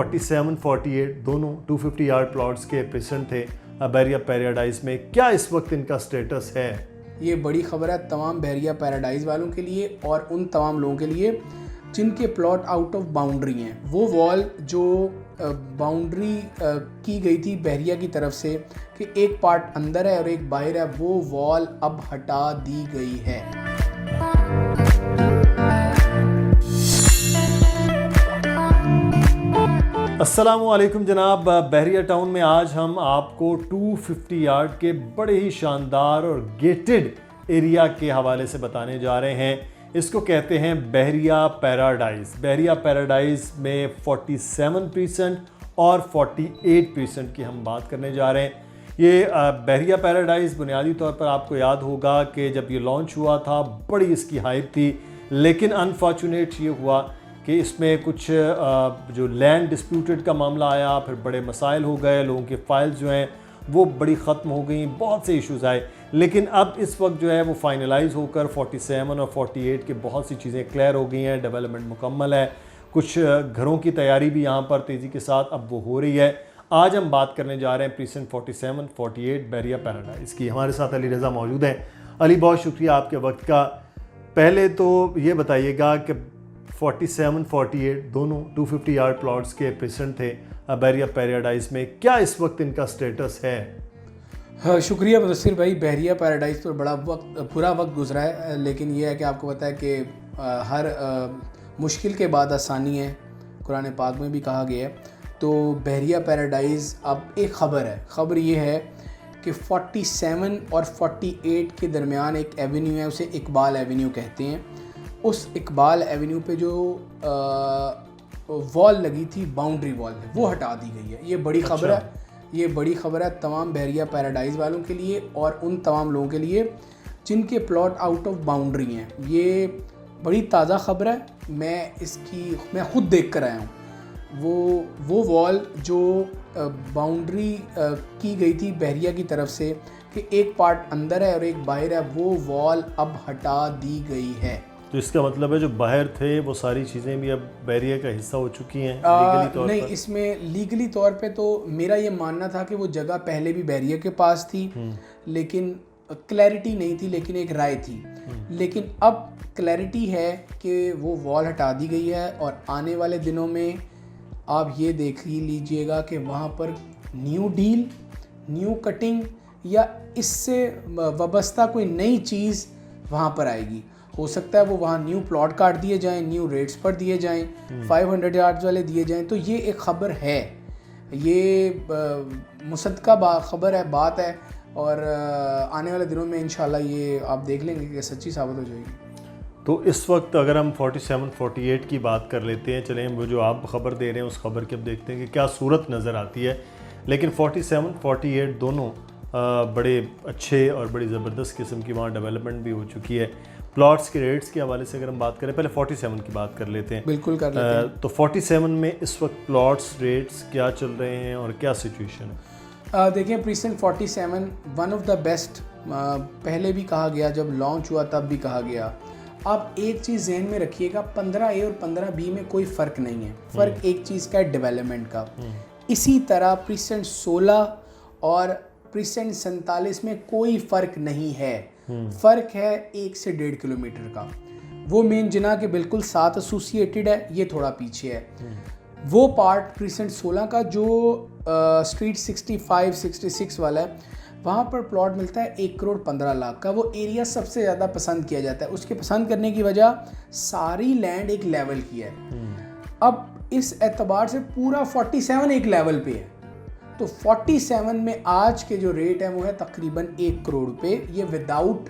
47, 48 दोनों 250 yard plots के present थे बहरिया पैराडाइज में। क्या इस वक्त इनका स्टेटस है? ये बड़ी खबर है तमाम बहरिया पैराडाइज वालों के लिए और उन तमाम लोगों के लिए जिनके प्लॉट आउट ऑफ बाउंड्री हैं। वो वॉल जो बाउंड्री की गई थी बहरिया की तरफ से कि एक पार्ट अंदर है और एक बाहर है, वो वॉल अब हटा दी गई है। अस्सलामुअलैकुम जनाब, बहरिया टाउन में आज हम आपको 250 यार्ड के बड़े ही शानदार और गेटेड एरिया के हवाले से बताने जा रहे हैं। इसको कहते हैं बहरिया पैराडाइज। बहरिया पैराडाइज में 47% और 48% की हम बात करने जा रहे हैं। ये बहरिया पैराडाइज बुनियादी तौर पर आपको याद होगा कि जब ये लॉन्च हुआ था बड़ी इसकी हाइप थी, लेकिन अनफॉर्चुनेट ये हुआ कि इसमें कुछ जो लैंड डिस्प्यूटेड का मामला आया, फिर बड़े मसाइल हो गए, लोगों के फाइल्स जो हैं वो बड़ी ख़त्म हो गई, बहुत से इश्यूज़ आए। लेकिन अब इस वक्त जो है वो फाइनलाइज होकर 47 और 48 के बहुत सी चीज़ें क्लियर हो गई हैं, डेवलपमेंट मुकम्मल है। कुछ घरों की तैयारी भी यहाँ पर तेज़ी के साथ अब वो हो रही है। आज हम बात करने जा रहे हैं प्रीसेंट 47, 48 बहरिया पैराडाइज की। हमारे साथ अली रज़ा मौजूद हैं। अली, बहुत शुक्रिया आपके वक्त का। पहले तो ये बताइएगा कि 47, 48 दोनों 250 यार्ड प्लॉट्स के प्रेजेंट थे बहरिया पैराडाइज में। क्या इस वक्त इनका स्टेटस है? हाँ, शुक्रिया मुदस्सिर भाई। बहरिया पैराडाइज पर बड़ा बुरा वक्त गुजरा है, लेकिन यह है कि आपको पता है कि हर मुश्किल के बाद आसानी है, कुरान पाक में भी कहा गया है। तो बहरिया पैराडाइज अब एक ख़बर ये है कि 47 और 48 के दरमियान एक एवेन्यू है, उसे इकबाल एवेन्यू कहते हैं। उस इकबाल एवेन्यू पे जो वॉल लगी थी, बाउंड्री वॉल, वो हटा दी गई है। ये बड़ी खबर है, ये बड़ी खबर है तमाम बहरिया पैराडाइज वालों के लिए और उन तमाम लोगों के लिए जिनके प्लॉट आउट ऑफ बाउंड्री हैं। ये बड़ी ताज़ा खबर है, मैं खुद देख कर आया हूँ। वो वॉल जो बाउंड्री की गई थी बहरिया की तरफ से कि एक पार्ट अंदर है और एक बाहर है, वो वॉल अब हटा दी गई है। तो इसका मतलब है जो बाहर थे वो सारी चीज़ें भी अब बहरिया का हिस्सा हो चुकी हैं लीगली तौर नहीं, पर? इसमें लीगली तौर पे तो मेरा ये मानना था कि वो जगह पहले भी बहरिया के पास थी, लेकिन क्लैरिटी नहीं थी, लेकिन एक राय थी। लेकिन अब क्लैरिटी है कि वो वॉल हटा दी गई है और आने वाले दिनों में आप ये देख ही लीजिएगा कि वहाँ पर न्यू डील, न्यू कटिंग या इससे वाबस्ता कोई नई चीज़ वहाँ पर आएगी। हो सकता है वो वहाँ न्यू प्लॉट काट दिए जाएं, न्यू रेट्स पर दिए जाएं, 500 यार्ड्स वाले दिए जाएं। तो ये एक ख़बर है, ये मुसद्दक़ा खबर है, बात है, और आने वाले दिनों में इंशाल्लाह ये आप देख लेंगे कि सच्ची साबित हो जाएगी। तो इस वक्त अगर हम 47, 48 की बात कर लेते हैं, चलें वो जो आप ख़बर दे रहे हैं उस खबर की अब देखते हैं कि क्या सूरत नज़र आती है। लेकिन 47, 48 दोनों बड़े अच्छे और बड़ी ज़बरदस्त किस्म की वहाँ डेवलपमेंट भी हो चुकी है। प्लॉट्स के रेट्स के हवाले से अगर हम बात करें, पहले 47 की बात कर लेते हैं। बिल्कुल कर लेते हैं। तो 47 में इस वक्त प्लॉट्स रेट्स क्या चल रहे हैं और क्या सिचुएशन है? देखिए, precinct 47 one of the best, पहले भी कहा गया, जब लॉन्च हुआ तब भी कहा गया। आप एक चीज़ जहन में रखिएगा, 15A और 15B में कोई फ़र्क नहीं है। फ़र्क एक चीज़ का है, डेवलपमेंट का। इसी तरह प्रीसेंट 16 और प्रीसेंट 47 में कोई फ़र्क नहीं है। फ़र्क है 1 से 1.5 किलोमीटर का। वो मेन जिना के बिल्कुल साथ एसोसिएटेड है, ये थोड़ा पीछे है। वो पार्ट प्रीसेंट 16 का जो स्ट्रीट 65, 66 वाला है, वहाँ पर प्लॉट मिलता है 1,15,00,000 का। वो एरिया सबसे ज़्यादा पसंद किया जाता है। उसके पसंद करने की वजह, सारी लैंड एक लेवल की है। अब इस एतबार से पूरा 47 एक लेवल पे है। तो 47 में आज के जो रेट है वो है तकरीबन 1 करोड़ रुपये। ये विदाउट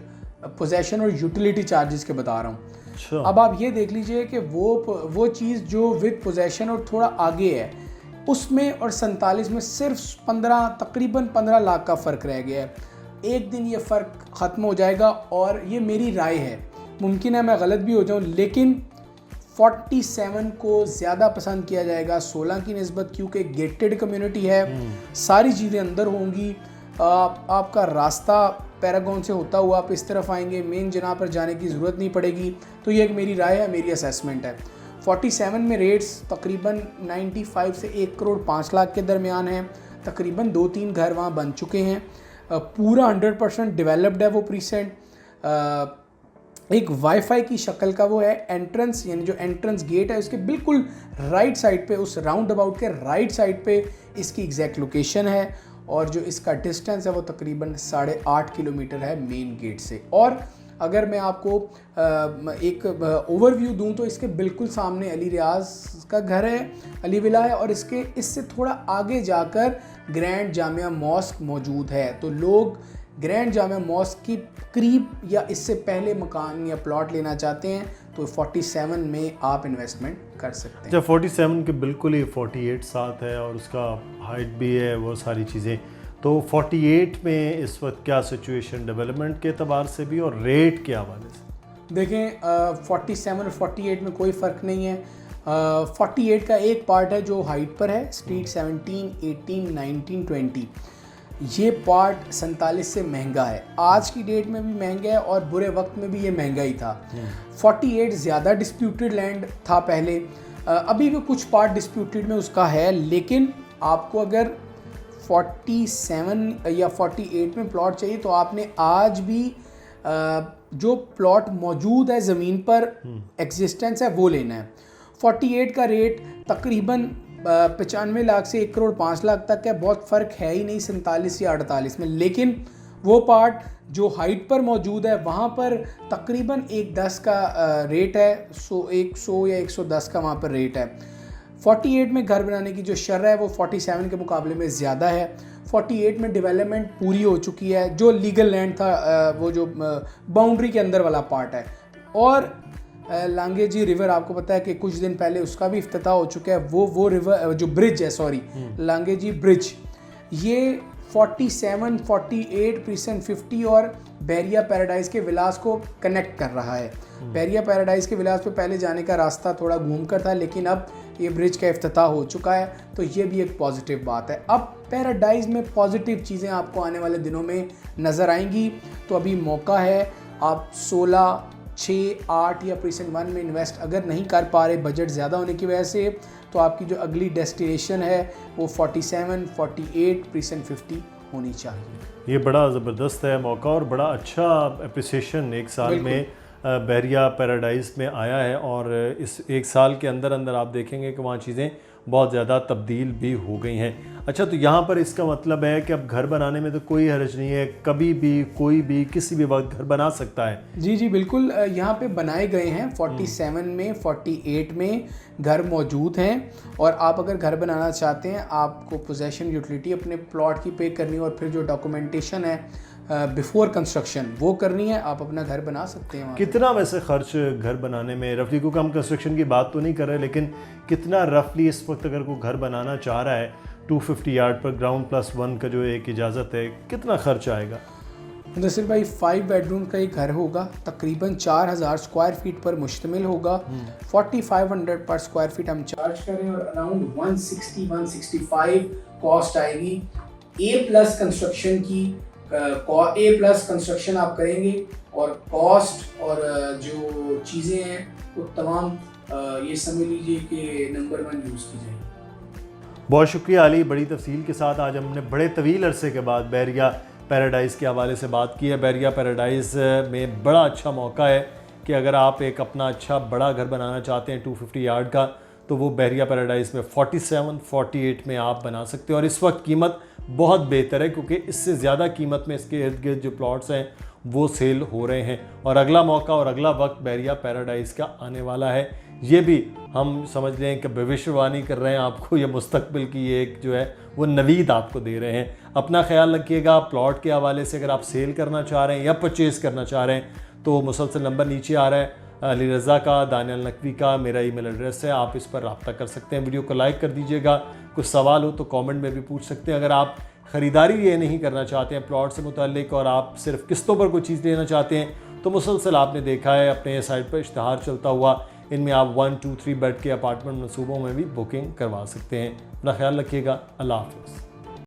पोजेशन और यूटिलिटी चार्जेस के बता रहा हूँ। अच्छा। अब आप ये देख लीजिए कि वो चीज़ जो विद पोजेशन और थोड़ा आगे है, उसमें और 47 में सिर्फ तकरीबन 15 लाख का फ़र्क रह गया है। एक दिन ये फ़र्क ख़त्म हो जाएगा और ये मेरी राय है, मुमकिन है मैं गलत भी हो जाऊँ, लेकिन 47 को ज़्यादा पसंद किया जाएगा 16 की निस्बत, क्योंकि गेटेड कम्युनिटी है, सारी चीज़ें अंदर होंगी। आपका रास्ता पैरागॉन से होता हुआ आप इस तरफ आएंगे, मेन जनाब पर जाने की ज़रूरत नहीं पड़ेगी। तो ये एक मेरी राय है, मेरी असेसमेंट है। 47 में रेट्स तकरीबन 95 से 1 करोड़ 5 लाख के दरमियान हैं। तकरीबन 2-3 घर वहाँ बन चुके हैं। पूरा 100% डेवलप्ड है वो प्रीसेंट। एक वाईफाई की शक्ल का वो है एंट्रेंस, यानी जो एंट्रेंस गेट है उसके बिल्कुल राइट साइड पे, उस राउंड अबाउट के राइट साइड पे इसकी एग्जैक्ट लोकेशन है। और जो इसका डिस्टेंस है वो तकरीबन 8.5 किलोमीटर है मेन गेट से। और अगर मैं आपको एक ओवरव्यू दूं तो इसके बिल्कुल सामने अली रियाज का घर है, अली विला है, और इससे थोड़ा आगे जाकर ग्रैंड जामिया मॉस्क मौजूद है। तो लोग ग्रैंड जामिया मॉस्क की करीब या इससे पहले मकान या प्लॉट लेना चाहते हैं तो 47 में आप इन्वेस्टमेंट कर सकते हैं। जब 47 के बिल्कुल ही 48 साथ है और उसका हाइट भी है, वो सारी चीज़ें। तो 48 में इस वक्त क्या सिचुएशन डेवलपमेंट के एतबार से भी और रेट के हवाले से? देखें 47 और 48 में कोई फ़र्क नहीं है। 48 का एक पार्ट है जो हाइट पर है, स्ट्रीट 17, 18, 19, 20। ये पार्ट 47 से महंगा है, आज की डेट में भी महंगा है और बुरे वक्त में भी ये महंगा ही था। 48 ज़्यादा डिस्प्यूटेड लैंड था पहले, अभी भी कुछ पार्ट डिस्प्यूटेड में उसका है, लेकिन आपको अगर 47 या 48 में प्लॉट चाहिए तो आपने आज भी जो प्लॉट मौजूद है ज़मीन पर एग्जिस्टेंस है वो लेना है। 48 का रेट तकरीबन 95 लाख से 1 करोड़ 5 लाख तक है, बहुत फ़र्क है ही नहीं 47 या 48 में। लेकिन वो पार्ट जो हाइट पर मौजूद है वहाँ पर तकरीबन 110 का रेट है, 100 या 110 का वहाँ पर रेट है। 48 में घर बनाने की जो शर्ह है वो 47 के मुकाबले में ज़्यादा है। 48 में डेवलपमेंट पूरी हो चुकी है, जो लीगल लैंड था वो जो बाउंड्री के अंदर वाला पार्ट है। और लांगेजी रिवर आपको पता है कि कुछ दिन पहले उसका भी इफ्तिताह हो चुका है। वो रिवर जो ब्रिज है, सॉरी लांगेजी ब्रिज, ये 47, 48, प्रीसेंट 50 और बहरिया पैराडाइज के विलास को कनेक्ट कर रहा है। बहरिया पैराडाइज के विलास पे पहले जाने का रास्ता थोड़ा घूम कर था, लेकिन अब ये ब्रिज का इफ्तिताह हो चुका है, तो ये भी एक पॉजिटिव बात है। अब पैराडाइज में पॉजिटिव चीज़ें आपको आने वाले दिनों में नज़र आएंगी, तो अभी मौका है। आप 16, 6, 8 या प्रीसेंट 1 में इन्वेस्ट अगर नहीं कर पा रहे बजट ज़्यादा होने की वजह से, तो आपकी जो अगली डेस्टिनेशन है वो 47, 48, प्रीसेंट 50 होनी चाहिए। ये बड़ा ज़बरदस्त है मौका और बड़ा अच्छा एप्रिसिएशन एक साल में बहरिया पैराडाइज में आया है। और इस एक साल के अंदर अंदर आप देखेंगे कि वहाँ चीज़ें बहुत ज़्यादा तब्दील भी हो गई हैं। अच्छा, तो यहाँ पर इसका मतलब है कि अब घर बनाने में तो कोई हर्ज नहीं है, कभी भी कोई भी किसी भी वक्त घर बना सकता है। जी जी बिल्कुल, यहाँ पे बनाए गए हैं 47 में, 48 में घर मौजूद हैं। और आप अगर घर बनाना चाहते हैं, आपको पोजेशन यूटिलिटी अपने प्लॉट की पे करनी है और फिर जो डॉक्यूमेंटेशन है बिफोर कंस्ट्रक्शन वो करनी है, आप अपना घर बना सकते हैं। कितना वैसे खर्च घर बनाने में रफली, को हम कंस्ट्रक्शन की बात तो नहीं कर रहे, लेकिन कितना रफली इस वक्त अगर कोई घर बनाना चाह रहा है 250 यार्ड पर ग्राउंड +1 का जो एक इजाज़त है, कितना खर्च आएगा? मुदस्सिर भाई 5 बेडरूम का एक घर होगा, तकरीबन 4000 स्क्वायर फीट पर मुश्तमिल होगा। 4500 पर स्क्वायर फीट हम चार्ज करें और अराउंड 160-165 कॉस्ट आएगी। A+ कंस्ट्रक्शन की A+ कंस्ट्रक्शन आप करेंगे और कॉस्ट और जो चीज़ें हैं वो तमाम ये समझ लीजिए कि नंबर 1 यूज़ की जाएगी। बहुत शुक्रिया अली, बड़ी तफसील के साथ आज हमने बड़े तवील अरसे के बाद बहरिया पैराडाइज़ के हवाले से बात की है। बहरिया पैराडाइज़ में बड़ा अच्छा मौका है कि अगर आप एक अपना अच्छा बड़ा घर बनाना चाहते हैं 250 यार्ड का, तो वो बहरिया पैराडाइज़ में 47, 48 में आप बना सकते हो। और इस वक्त कीमत बहुत बेहतर है क्योंकि इससे ज़्यादा कीमत में इसके इर्द गिर्द जो प्लॉट्स हैं वो सेल हो रहे हैं। और अगला मौका और अगला वक्त बहरिया पैराडाइज़ का आने वाला है। ये भी हम समझ लें कि भविष्यवाणी कर रहे हैं आपको, ये मुस्तकबिल की एक जो है वो नवीद आपको दे रहे हैं। अपना ख्याल रखिएगा। प्लॉट के हवाले से अगर आप सेल करना चाह रहे हैं या परचेज़ करना चाह रहे हैं तो मुसलसल नंबर नीचे आ रहा है, अली रज़ा का, दानियल नकवी का मेरा ईमेल एड्रेस है, आप इस पर रब्ता कर सकते हैं। वीडियो को लाइक कर दीजिएगा। कुछ सवाल हो तो कमेंट में भी पूछ सकते हैं। अगर आप ख़रीदारी ये नहीं करना चाहते हैं प्लॉट से मुताल्लिक और आप सिर्फ किस्तों पर कोई चीज़ लेना चाहते हैं तो मुसलसल आपने देखा है अपने साइट पर इश्तहार चलता हुआ, इनमें आप 1, 2, 3 बेड के अपार्टमेंट मनसूबों में भी बुकिंग करवा सकते हैं। अपना ख्याल रखिएगा। अल्लाह हाफ़िज़।